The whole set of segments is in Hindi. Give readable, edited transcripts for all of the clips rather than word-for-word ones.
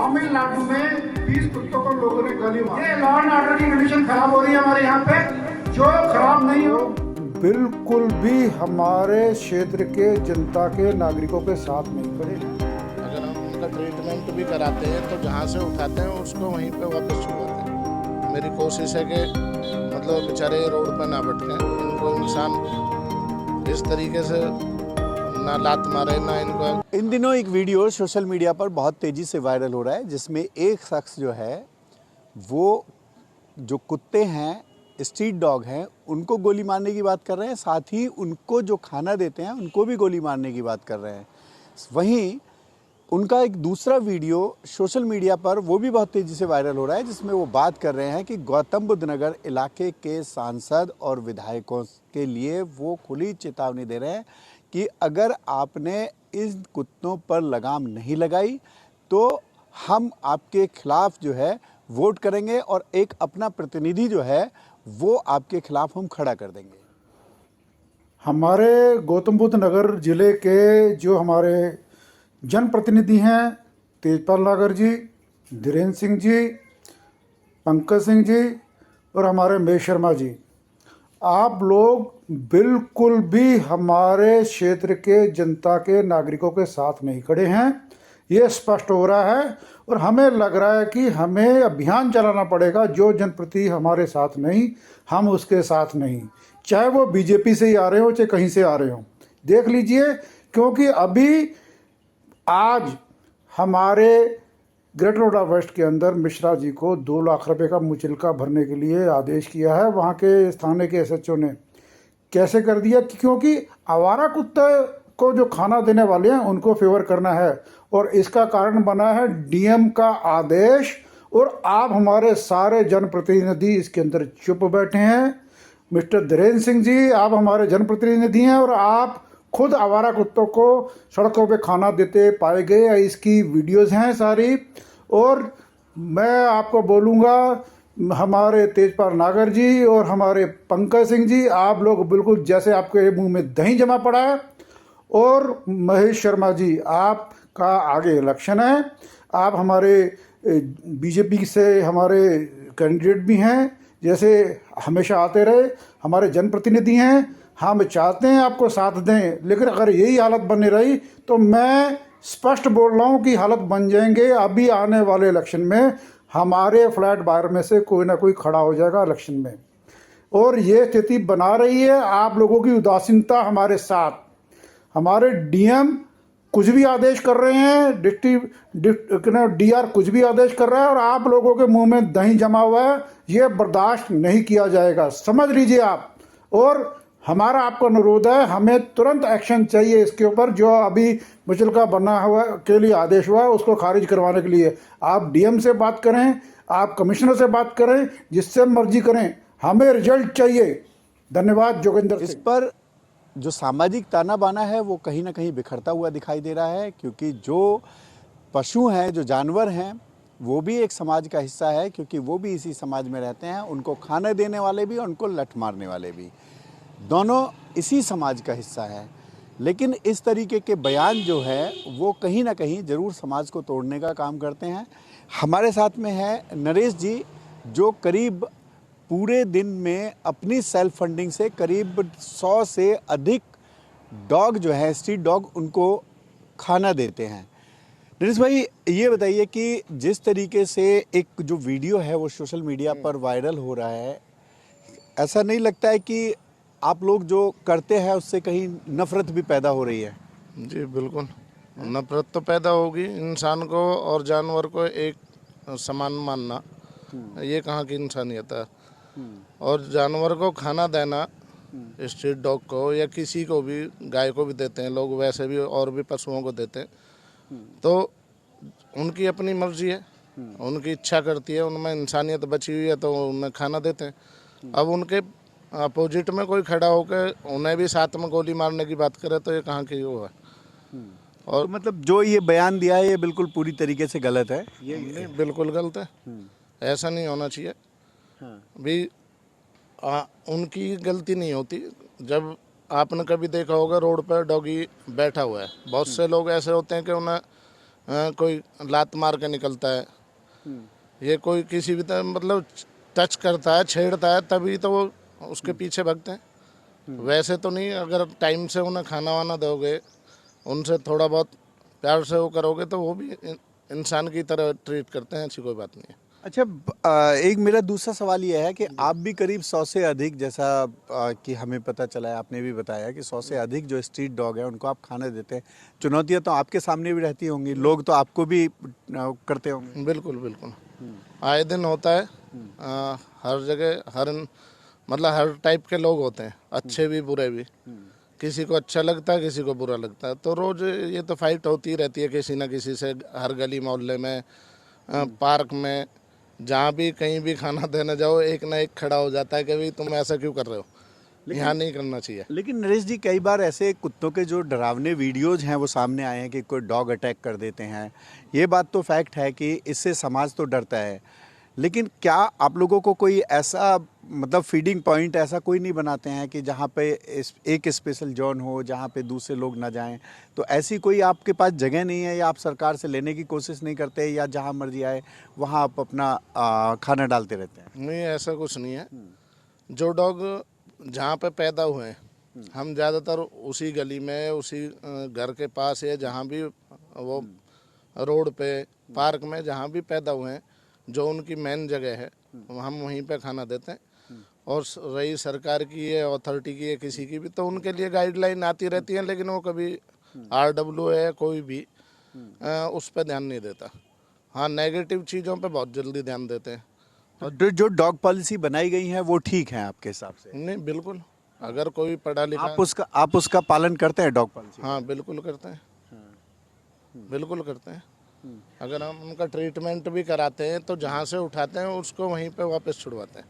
तमिलनाडु में 20 कुत्तों को लोगों ने गोली मारी। ये लॉ एंड ऑर्डर की कंडीशन खराब हो रही है हमारे यहाँ पे, जो खराब नहीं हो। बिल्कुल भी हमारे क्षेत्र के जनता के नागरिकों के साथ नहीं खड़े हैं। अगर हम उनका ट्रीटमेंट भी कराते हैं तो जहाँ से उठाते हैं उसको वहीं पे वापस छुड़वाते हैं। मेरी कोशिश है कि मतलब बेचारे रोड पर ना भटकें, इनको इंसान इस तरीके से ना लात मारे ना इनको। इन दिनों एक वीडियो सोशल मीडिया पर बहुत तेज़ी से वायरल हो रहा है, जिसमें एक शख्स जो है वो जो कुत्ते हैं, स्ट्रीट डॉग हैं, उनको गोली मारने की बात कर रहे हैं, साथ ही उनको जो खाना देते हैं उनको भी गोली मारने की बात कर रहे हैं। वहीं उनका एक दूसरा वीडियो सोशल मीडिया पर वो भी बहुत तेज़ी से वायरल हो रहा है, जिसमें वो बात कर रहे हैं कि गौतम बुद्ध नगर इलाके के सांसद और विधायकों के लिए वो खुली चेतावनी दे रहे हैं कि अगर आपने इन कुत्तों पर लगाम नहीं लगाई तो हम आपके खिलाफ जो है वोट करेंगे और एक अपना प्रतिनिधि जो है वो आपके खिलाफ हम खड़ा कर देंगे। हमारे गौतम बुद्ध नगर जिले के जो हमारे जनप्रतिनिधि हैं, तेजपाल नागर जी, धीरेन्द्र सिंह जी, पंकज सिंह जी और हमारे महेश शर्मा जी, आप लोग बिल्कुल भी हमारे क्षेत्र के जनता के नागरिकों के साथ नहीं खड़े हैं। ये स्पष्ट हो रहा है और हमें लग रहा है कि हमें अभियान चलाना पड़ेगा। जो जनप्रतिनिधि हमारे साथ नहीं, हम उसके साथ नहीं, चाहे वो बीजेपी से ही आ रहे हो चाहे कहीं से आ रहे हो। देख लीजिए, क्योंकि अभी आज हमारे ग्रेटर नोएडा वेस्ट के अंदर मिश्रा जी को 2 लाख रुपए का मुचलका भरने के लिए आदेश किया है वहाँ के स्थानीय के एसएचओ ने। कैसे कर दिया? क्योंकि आवारा कुत्ते को जो खाना देने वाले हैं उनको फेवर करना है और इसका कारण बना है डीएम का आदेश। और आप हमारे सारे जनप्रतिनिधि इसके अंदर चुप बैठे हैं। मिस्टर धीरेन्द्र सिंह जी, आप हमारे जनप्रतिनिधि हैं और आप खुद आवारा कुत्तों को सड़कों पे खाना देते पाए गए। इसकी वीडियोस हैं सारी। और मैं आपको बोलूँगा, हमारे तेजपाल नागर जी और हमारे पंकज सिंह जी, आप लोग बिल्कुल जैसे आपके मुंह में दही जमा पड़ा है। और महेश शर्मा जी, आपका आगे इलेक्शन है, आप हमारे बीजेपी से हमारे कैंडिडेट भी हैं, जैसे हमेशा आते रहे, हमारे जनप्रतिनिधि हैं। हम चाहते हैं आपको साथ दें, लेकिन अगर यही हालत बनी रही तो मैं स्पष्ट बोल रहा हूँ कि हालत बन जाएंगे। अभी आने वाले इलेक्शन में हमारे फ्लैट बाहर में से कोई ना कोई खड़ा हो जाएगा इलेक्शन में। और ये स्थिति बना रही है आप लोगों की उदासीनता हमारे साथ। हमारे डीएम कुछ भी आदेश कर रहे हैं, डीआर कुछ भी आदेश कर रहा है और आप लोगों के मुंह में दही जमा हुआ है। ये बर्दाश्त नहीं किया जाएगा, समझ लीजिए आप। और हमारा आपको अनुरोध है, हमें तुरंत एक्शन चाहिए इसके ऊपर। जो अभी मुचलका बना हुआ के लिए आदेश हुआ है उसको खारिज करवाने के लिए आप डीएम से बात करें, आप कमिश्नर से बात करें, जिससे मर्जी करें, हमें रिजल्ट चाहिए। धन्यवाद। जोगिंदर इस सिंह। पर जो सामाजिक ताना बाना है वो कहीं ना कहीं बिखरता हुआ दिखाई दे रहा है, क्योंकि जो पशु हैं, जो जानवर हैं, वो भी एक समाज का हिस्सा है, क्योंकि वो भी इसी समाज में रहते हैं। उनको खाना देने वाले भी, उनको लठ मारने वाले भी, दोनों इसी समाज का हिस्सा है। लेकिन इस तरीके के बयान जो है वो कहीं ना कहीं ज़रूर समाज को तोड़ने का काम करते हैं। हमारे साथ में है नरेश जी, जो करीब पूरे दिन में अपनी सेल्फ फंडिंग से करीब 100 से अधिक डॉग जो है, स्ट्रीट डॉग, उनको खाना देते हैं। नरेश भाई, ये बताइए कि जिस तरीके से एक जो वीडियो है वो सोशल मीडिया पर वायरल हो रहा है, ऐसा नहीं लगता है कि आप लोग जो करते हैं उससे कहीं नफरत भी पैदा हो रही है? जी बिल्कुल, नफरत तो पैदा होगी। इंसान को और जानवर को एक समान मानना, ये कहाँ की इंसानियत है। और जानवर को खाना देना, स्ट्रीट डॉग को या किसी को भी, गाय को भी देते हैं लोग, वैसे भी और भी पशुओं को देते हैं। तो उनकी अपनी मर्जी है, उनकी इच्छा करती है, उनमें इंसानियत बची हुई है तो उन्हें खाना देते हैं। अब उनके अपोजिट में कोई खड़ा होकर उन्हें भी साथ में गोली मारने की बात करे तो ये कहाँ की वो है। और तो मतलब जो ये बयान दिया है ये बिल्कुल पूरी तरीके से गलत है। ये नहीं, बिल्कुल गलत है, ऐसा नहीं होना चाहिए। भी उनकी गलती नहीं होती। जब आपने कभी देखा होगा रोड पर डॉगी बैठा हुआ है, बहुत से लोग ऐसे होते हैं कि उन्हें कोई लात मार के निकलता है, ये कोई किसी भी तरह मतलब टच करता है, छेड़ता है, तभी तो वो उसके पीछे भागते हैं। वैसे तो नहीं, अगर टाइम से उन्हें खाना वाना दोगे, उनसे थोड़ा बहुत प्यार से वो करोगे तो वो भी इंसान की तरह ट्रीट करते हैं, ऐसी कोई बात नहीं है। अच्छा, एक मेरा दूसरा सवाल ये है कि आप भी करीब 100 से अधिक, जैसा कि हमें पता चला है, आपने भी बताया कि 100 से अधिक जो स्ट्रीट डॉग है उनको आप खाना देते हैं। चुनौतियां तो आपके सामने भी रहती होंगी, लोग तो आपको भी करते होंगे। बिल्कुल बिल्कुल, आए दिन होता है। हर जगह मतलब हर टाइप के लोग होते हैं, अच्छे भी बुरे भी। किसी को अच्छा लगता है, किसी को बुरा लगता है, तो रोज ये तो फाइट होती रहती है किसी ना किसी से, हर गली मोहल्ले में, पार्क में, जहाँ भी कहीं भी खाना देने जाओ, एक ना एक खड़ा हो जाता है कि भाई तुम ऐसा क्यों कर रहे हो, यहाँ नहीं करना चाहिए। लेकिन नरेश जी, कई बार ऐसे कुत्तों के जो डरावने वीडियोज हैं वो सामने आए हैं कि कोई डॉग अटैक कर देते हैं। ये बात तो फैक्ट है कि इससे समाज तो डरता है, लेकिन क्या आप लोगों को कोई ऐसा मतलब फीडिंग पॉइंट ऐसा कोई नहीं बनाते हैं कि जहाँ पे एक स्पेशल जोन हो जहाँ पे दूसरे लोग ना जाएं? तो ऐसी कोई आपके पास जगह नहीं है, या आप सरकार से लेने की कोशिश नहीं करते, या जहाँ मर्जी आए वहाँ आप अपना खाना डालते रहते हैं? नहीं, ऐसा कुछ नहीं है। जो डॉग जहाँ पे पैदा हुए हैं, हम ज़्यादातर उसी गली में, उसी घर के पास या जहाँ भी वो रोड पे, पार्क में, जहाँ भी पैदा हुए हैं, जो उनकी मेन जगह है, हम वहीं पे खाना देते हैं। और रही सरकार की है, अथॉरिटी की है, किसी की भी, तो उनके लिए गाइडलाइन आती रहती है, लेकिन वो कभी RW है कोई भी उस पर ध्यान नहीं देता। हाँ, नेगेटिव चीज़ों पे बहुत जल्दी ध्यान देते हैं। तो जो डॉग पॉलिसी बनाई गई है वो ठीक है आपके हिसाब से? नहीं, बिल्कुल, अगर कोई पढ़ा लिखा, आप उसका पालन करते हैं डॉग पॉलिसी? हाँ बिल्कुल करते हैं, बिल्कुल करते हैं। अगर हम उनका ट्रीटमेंट भी कराते हैं तो जहाँ से उठाते हैं उसको वहीं पे वापस छुड़वाते हैं,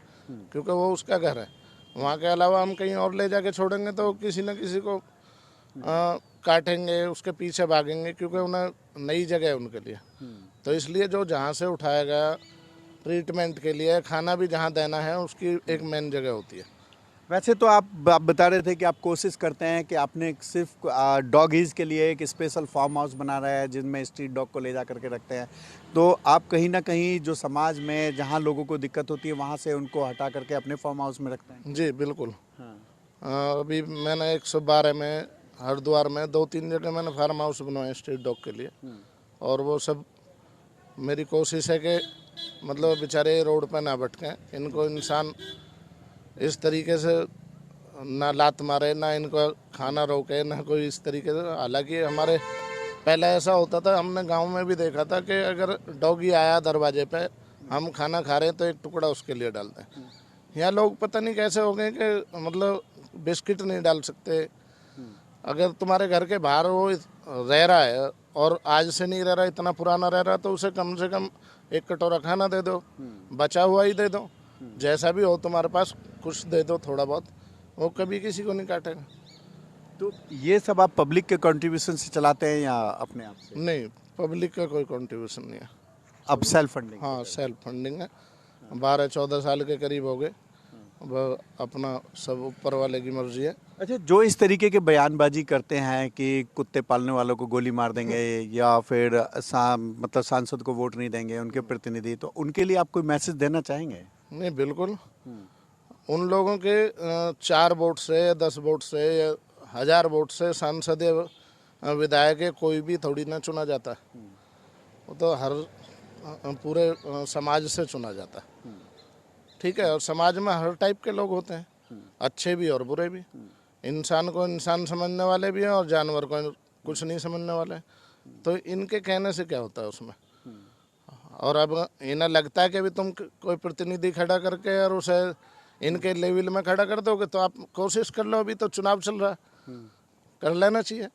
क्योंकि वो उसका घर है। वहाँ के अलावा हम कहीं और ले जाके छोड़ेंगे तो किसी न किसी को काटेंगे, उसके पीछे भागेंगे, क्योंकि उन्हें नई जगह है उनके लिए। तो इसलिए जो जहाँ से उठाया गया ट्रीटमेंट के लिए, खाना भी जहाँ देना है, उसकी एक मेन जगह होती है। वैसे तो आप बता रहे थे कि आप कोशिश करते हैं कि आपने सिर्फ डॉगीज़ के लिए एक स्पेशल फार्म हाउस बना रहा है जिनमें स्ट्रीट डॉग को ले जा करके रखते हैं। तो आप कहीं ना कहीं जो समाज में जहां लोगों को दिक्कत होती है वहां से उनको हटा करके अपने फार्म हाउस में रखते हैं? जी बिल्कुल। अभी मैंने 112 में, हरिद्वार में 2-3 जगह मैंने फार्म हाउस बनवाए स्ट्रीट डॉग के लिए। और वो सब मेरी कोशिश है कि मतलब बेचारे रोड पर ना भटकें, इनको इंसान इस तरीके से ना लात मारे, ना इनको खाना रोके, ना कोई इस तरीके से। हालांकि हमारे पहले ऐसा होता था, हमने गांव में भी देखा था कि अगर डॉगी आया दरवाजे पे, हम खाना खा रहे हैं तो एक टुकड़ा उसके लिए डालते हैं। यहाँ लोग पता नहीं कैसे हो गए कि मतलब बिस्किट नहीं डाल सकते। अगर तुम्हारे घर के बाहर वो रह रहा है और आज से नहीं रह रहा, इतना पुराना रह रहा, तो उसे कम से कम एक कटोरा खाना दे दो, बचा हुआ ही दे दो, जैसा भी हो तुम्हारे पास कुछ दे दो थोड़ा बहुत, वो कभी किसी को नहीं काटेगा। तो ये सब आप पब्लिक के कंट्रीब्यूशन से चलाते हैं या अपने आप से? नहीं, पब्लिक का कोई कंट्रीब्यूशन नहीं है। अब सेल्फ फंडिंग? हाँ, सेल्फ फंडिंग है। 12-14 साल के करीब हो गए, अब अपना सब ऊपर वाले की मर्जी है। अच्छा, जो इस तरीके के बयानबाजी करते हैं कि कुत्ते पालने वालों को गोली मार देंगे या फिर मतलब सांसद को वोट नहीं देंगे उनके प्रतिनिधि, तो उनके लिए आप कोई मैसेज देना चाहेंगे? नहीं, बिल्कुल। उन लोगों के 4 वोट से, 10 वोट से, या 1000 वोट से सांसद या विधायक कोई भी थोड़ी ना चुना जाता है। वो तो हर पूरे समाज से चुना जाता है, ठीक है। और समाज में हर टाइप के लोग होते हैं, अच्छे भी और बुरे भी। इंसान को इंसान समझने वाले भी हैं और जानवर को कुछ नहीं समझने वाले। तो इनके कहने से क्या होता है उसमें। और अब इन्हें लगता है कि भी तुम कोई प्रतिनिधि खड़ा करके और उसे इनके लेवल में खड़ा कर दोगे, तो आप कोशिश कर लो, अभी तो चुनाव चल रहा है, कर लेना चाहिए।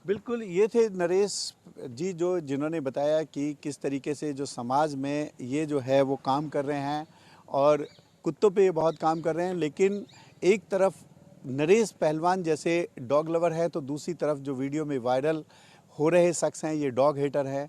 बिल्कुल, ये थे नरेश जी जिन्होंने बताया कि किस तरीके से जो समाज में ये जो है वो काम कर रहे हैं और कुत्तों पे ये बहुत काम कर रहे हैं। लेकिन एक तरफ नरेश पहलवान जैसे डॉग लवर है, तो दूसरी तरफ जो वीडियो में वायरल हो रहे शख्स हैं ये डॉग हेटर हैं।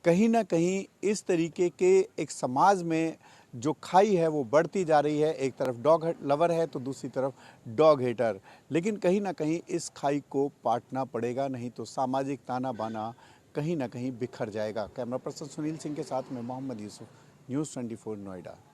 कहीं ना कहीं इस तरीके के एक समाज में जो खाई है वो बढ़ती जा रही है। एक तरफ डॉग लवर है तो दूसरी तरफ डॉग हेटर। लेकिन कहीं ना कहीं इस खाई को पाटना पड़ेगा, नहीं तो सामाजिक ताना बाना कहीं ना कहीं बिखर जाएगा। कैमरा पर्सन सुनील सिंह के साथ में मोहम्मद यूसुफ, न्यूज़ 24 नोएडा।